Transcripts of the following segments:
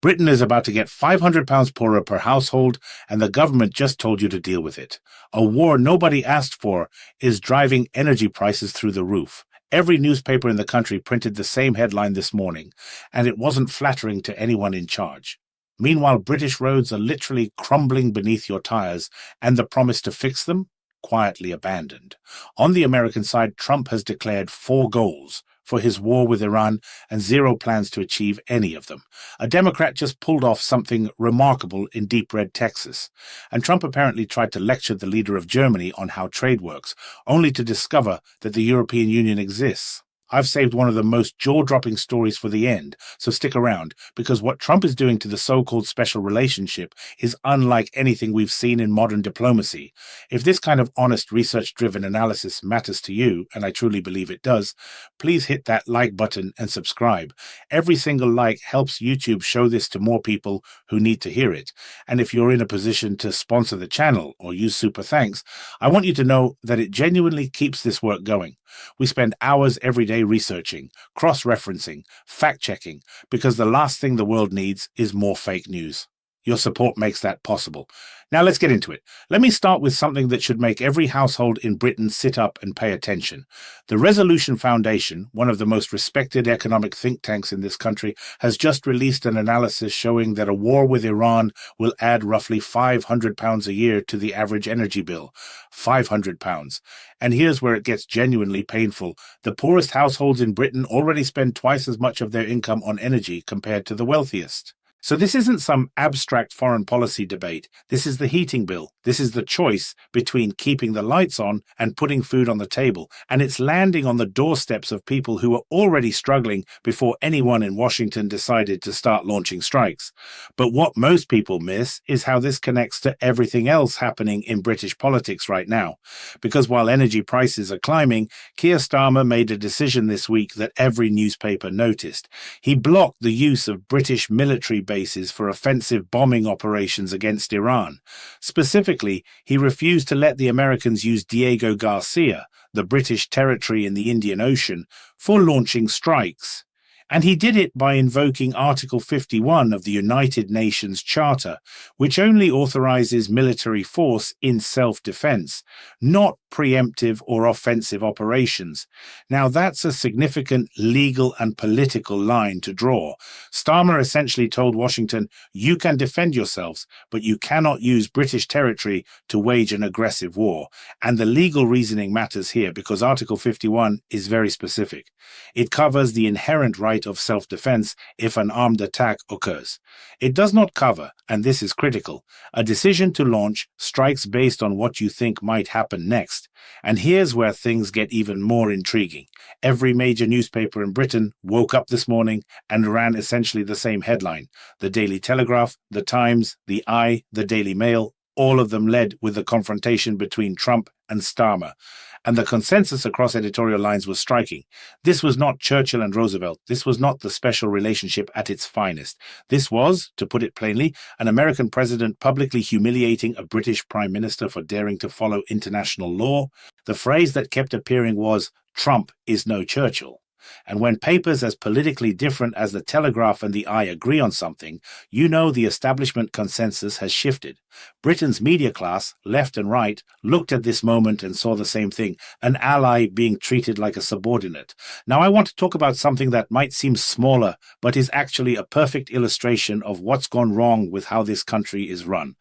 Britain is about to get £500 poorer per household, and the government just told you to deal with it. A war nobody asked for is driving energy prices through the roof. Every newspaper in the country printed the same headline this morning, and it wasn't flattering to anyone in charge. Meanwhile, British roads are literally crumbling beneath your tires, and the promise to fix them, quietly abandoned. On the American side, Trump has declared 4 goals for his war with Iran and 0 plans to achieve any of them. A Democrat just pulled off something remarkable in deep red Texas, and Trump apparently tried to lecture the leader of Germany on how trade works, only to discover that the European Union exists. I've saved one of the most jaw-dropping stories for the end, so stick around, because what Trump is doing to the so-called special relationship is unlike anything we've seen in modern diplomacy. If this kind of honest, research-driven analysis matters to you, and I truly believe it does, please hit that like button and subscribe. Every single like helps YouTube show this to more people who need to hear it. And if you're in a position to sponsor the channel or use super thanks, I want you to know that it genuinely keeps this work going. We spend hours every day researching, cross-referencing, fact-checking, because the last thing the world needs is more fake news. Your support makes that possible. Now let's get into it. Let me start with something that should make every household in Britain sit up and pay attention. The Resolution Foundation, one of the most respected economic think tanks in this country, has just released an analysis showing that a war with Iran will add roughly £500 a year to the average energy bill. £500. And here's where it gets genuinely painful. The poorest households in Britain already spend twice as much of their income on energy compared to the wealthiest. So this isn't some abstract foreign policy debate. This is the heating bill. This is the choice between keeping the lights on and putting food on the table. And it's landing on the doorsteps of people who are already struggling before anyone in Washington decided to start launching strikes. But what most people miss is how this connects to everything else happening in British politics right now. Because while energy prices are climbing, Keir Starmer made a decision this week that every newspaper noticed. He blocked the use of British military bases for offensive bombing operations against Iran. Specifically, he refused to let the Americans use Diego Garcia, the British territory in the Indian Ocean, for launching strikes. And he did it by invoking Article 51 of the United Nations Charter, which only authorizes military force in self-defense, not preemptive or offensive operations. Now that's a significant legal and political line to draw. Starmer essentially told Washington, you can defend yourselves, but you cannot use British territory to wage an aggressive war. And the legal reasoning matters here because Article 51 is very specific. It covers the inherent right of self-defense if an armed attack occurs. It does not cover, and this is critical, a decision to launch strikes based on what you think might happen next. And here's where things get even more intriguing. Every major newspaper in Britain woke up this morning and ran essentially the same headline. The Daily Telegraph, The Times, The Eye, The Daily Mail, all of them led with the confrontation between Trump and Starmer. And the consensus across editorial lines was striking. This was not Churchill and Roosevelt. This was not the special relationship at its finest. This was, to put it plainly, an American president publicly humiliating a British prime minister for daring to follow international law. The phrase that kept appearing was, Trump is no Churchill. And when papers as politically different as the Telegraph and the Eye agree on something, you know the establishment consensus has shifted. Britain's media class, left and right, looked at this moment and saw the same thing, an ally being treated like a subordinate. Now I want to talk about something that might seem smaller, but is actually a perfect illustration of what's gone wrong with how this country is run.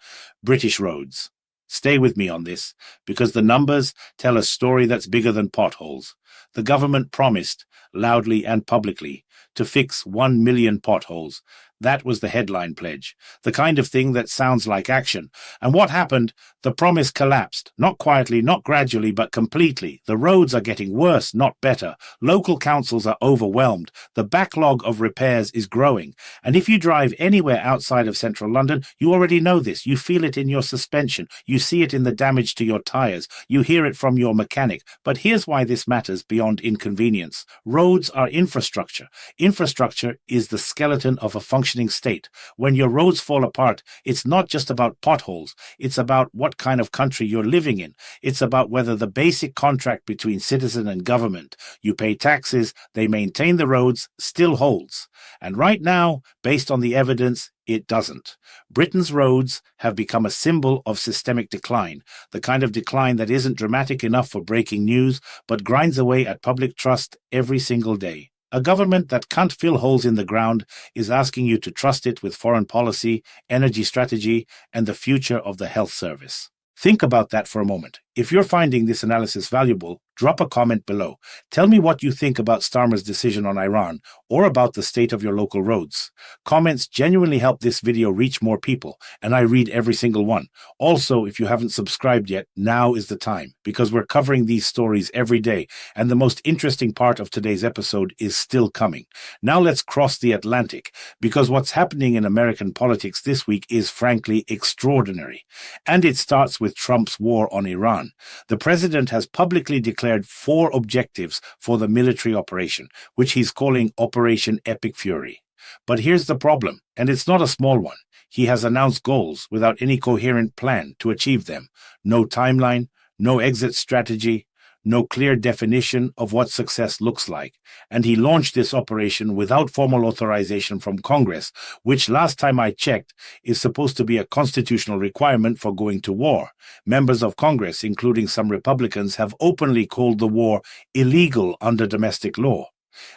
British roads. Stay with me on this, because the numbers tell a story that's bigger than potholes. The government promised, loudly and publicly, to fix 1 million potholes. That was the headline pledge, the kind of thing that sounds like action. And what happened? The promise collapsed, not quietly, not gradually, but completely. The roads are getting worse, not better. Local councils are overwhelmed. The backlog of repairs is growing. And if you drive anywhere outside of central London, you already know this. You feel it in your suspension. You see it in the damage to your tires. You hear it from your mechanic. But here's why this matters beyond inconvenience. Roads are infrastructure. Infrastructure is the skeleton of a functioning functioning state. When your roads fall apart, it's not just about potholes. It's about what kind of country you're living in. It's about whether the basic contract between citizen and government, you pay taxes, they maintain the roads, still holds. And right now, based on the evidence, it doesn't. Britain's roads have become a symbol of systemic decline, the kind of decline that isn't dramatic enough for breaking news, but grinds away at public trust every single day. A government that can't fill holes in the ground is asking you to trust it with foreign policy, energy strategy, and the future of the health service. Think about that for a moment. If you're finding this analysis valuable, drop a comment below. Tell me what you think about Starmer's decision on Iran or about the state of your local roads. Comments genuinely help this video reach more people, and I read every single one. Also, if you haven't subscribed yet, now is the time, because we're covering these stories every day, and the most interesting part of today's episode is still coming. Now let's cross the Atlantic, because what's happening in American politics this week is frankly extraordinary. And it starts with Trump's war on Iran. The president has publicly declared 4 objectives for the military operation, which he's calling Operation Epic Fury. But here's the problem, and it's not a small one. He has announced goals without any coherent plan to achieve them. No timeline, no exit strategy, no clear definition of what success looks like. And he launched this operation without formal authorization from Congress, which last time I checked is supposed to be a constitutional requirement for going to war. Members of Congress, including some Republicans, have openly called the war illegal under domestic law.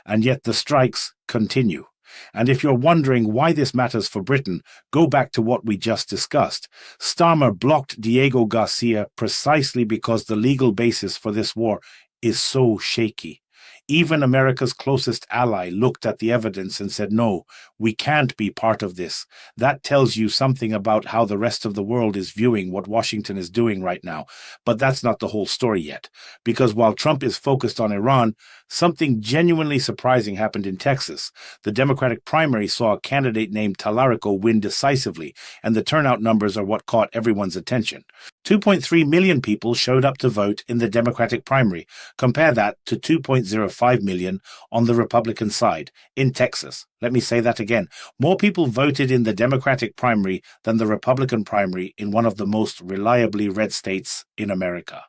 And yet the strikes continue. And if you're wondering why this matters for Britain, go back to what we just discussed. Starmer blocked Diego Garcia precisely because the legal basis for this war is so shaky. Even America's closest ally looked at the evidence and said, no, we can't be part of this. That tells you something about how the rest of the world is viewing what Washington is doing right now. But that's not the whole story yet. Because while Trump is focused on Iran, something genuinely surprising happened in Texas. The Democratic primary saw a candidate named Talarico win decisively, and the turnout numbers are what caught everyone's attention. 2.3 million people showed up to vote in the Democratic primary. Compare that to 2.05 million on the Republican side in Texas. Let me say that again. More people voted in the Democratic primary than the Republican primary in one of the most reliably red states in America.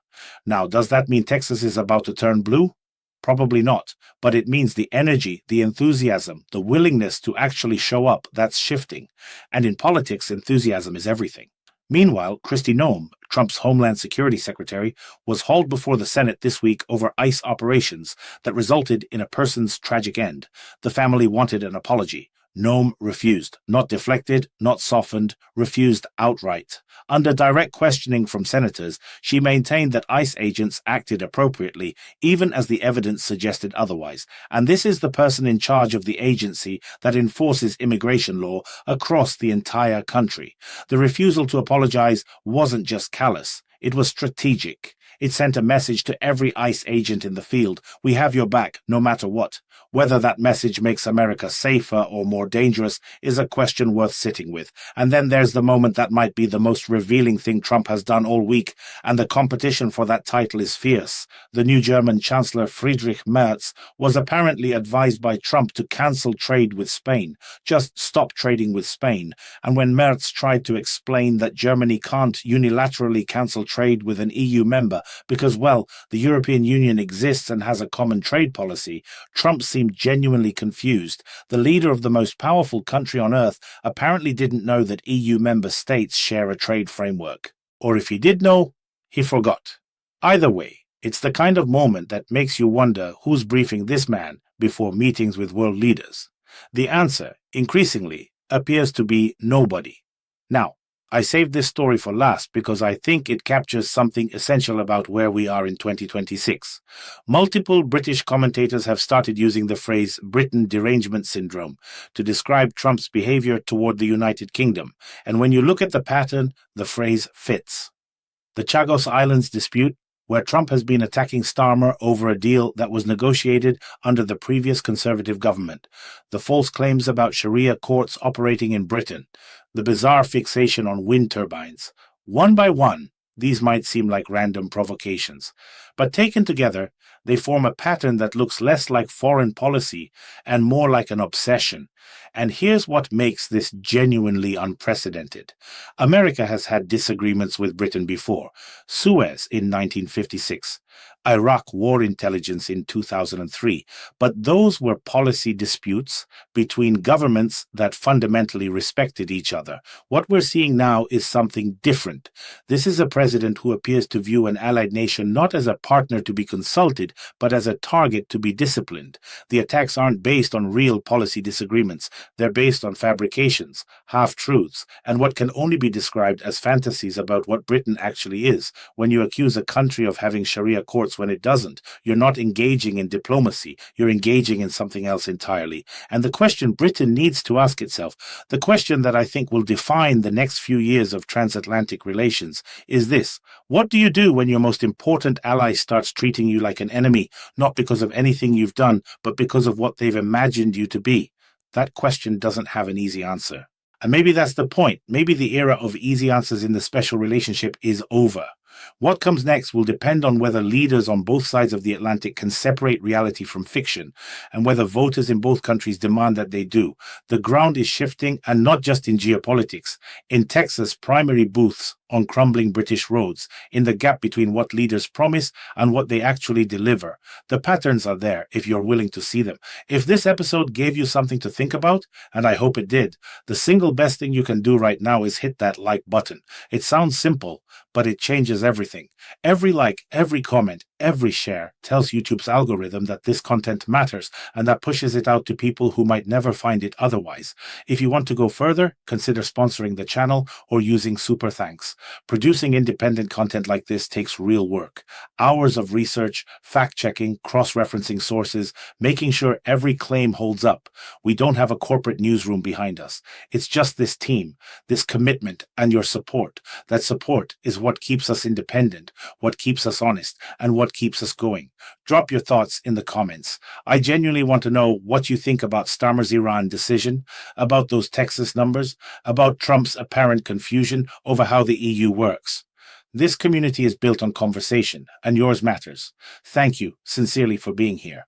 Now, does that mean Texas is about to turn blue? Probably not, but it means the energy, the enthusiasm, the willingness to actually show up, that's shifting. And in politics, enthusiasm is everything. Meanwhile, Kristi Noem, Trump's Homeland Security Secretary, was hauled before the Senate this week over ICE operations that resulted in a person's tragic end. The family wanted an apology. Noem refused, not deflected, not softened, refused outright. Under direct questioning from senators, she maintained that ICE agents acted appropriately, even as the evidence suggested otherwise. And this is the person in charge of the agency that enforces immigration law across the entire country. The refusal to apologize wasn't just callous, it was strategic. It sent a message to every ICE agent in the field: we have your back, no matter what. Whether that message makes America safer or more dangerous is a question worth sitting with. And then there's the moment that might be the most revealing thing Trump has done all week, and the competition for that title is fierce. The new German Chancellor Friedrich Merz was apparently advised by Trump to cancel trade with Spain, just stop trading with Spain. And when Merz tried to explain that Germany can't unilaterally cancel trade with an EU member because, well, the European Union exists and has a common trade policy, Trump seemed genuinely confused. The leader of the most powerful country on earth apparently didn't know that EU member states share a trade framework. Or if he did know, he forgot. Either way, it's the kind of moment that makes you wonder who's briefing this man before meetings with world leaders. The answer, increasingly, appears to be nobody. Now, I saved this story for last because I think it captures something essential about where we are in 2026. Multiple British commentators have started using the phrase Britain Derangement Syndrome to describe Trump's behavior toward the United Kingdom, and when you look at the pattern, the phrase fits. The Chagos Islands dispute, where Trump has been attacking Starmer over a deal that was negotiated under the previous Conservative government, the false claims about Sharia courts operating in Britain, the bizarre fixation on wind turbines. One by one, these might seem like random provocations. But taken together, they form a pattern that looks less like foreign policy and more like an obsession. And here's what makes this genuinely unprecedented. America has had disagreements with Britain before. Suez in 1956. Iraq war intelligence in 2003, but those were policy disputes between governments that fundamentally respected each other. What we're seeing now is something different. This is a president who appears to view an allied nation not as a partner to be consulted, but as a target to be disciplined. The attacks aren't based on real policy disagreements. They're based on fabrications, half-truths, and what can only be described as fantasies about what Britain actually is. When you accuse a country of having Sharia courts when it doesn't, you're not engaging in diplomacy, you're engaging in something else entirely. And the question Britain needs to ask itself, the question that I think will define the next few years of transatlantic relations, is this: what do you do when your most important ally starts treating you like an enemy, not because of anything you've done, but because of what they've imagined you to be? That question doesn't have an easy answer. And maybe that's the point. Maybe the era of easy answers in the special relationship is over. What comes next will depend on whether leaders on both sides of the Atlantic can separate reality from fiction, and whether voters in both countries demand that they do. The ground is shifting, and not just in geopolitics. In Texas, primary booths on crumbling British roads, in the gap between what leaders promise and what they actually deliver. The patterns are there if you're willing to see them. If this episode gave you something to think about, and I hope it did, the single best thing you can do right now is hit that like button. It sounds simple, but it changes everything. Every like, every comment, every share tells YouTube's algorithm that this content matters, and that pushes it out to people who might never find it otherwise. If you want to go further, consider sponsoring the channel or using super thanks. Producing independent content like this takes real work. Hours of research, fact-checking, cross-referencing sources, making sure every claim holds up. We don't have a corporate newsroom behind us. It's just this team, this commitment, and your support. That support is what keeps us independent, what keeps us honest, and what keeps us going. Drop your thoughts in the comments. I genuinely want to know what you think about Starmer's Iran decision, about those Texas numbers, about Trump's apparent confusion over how the EU works. This community is built on conversation, and yours matters. Thank you sincerely for being here.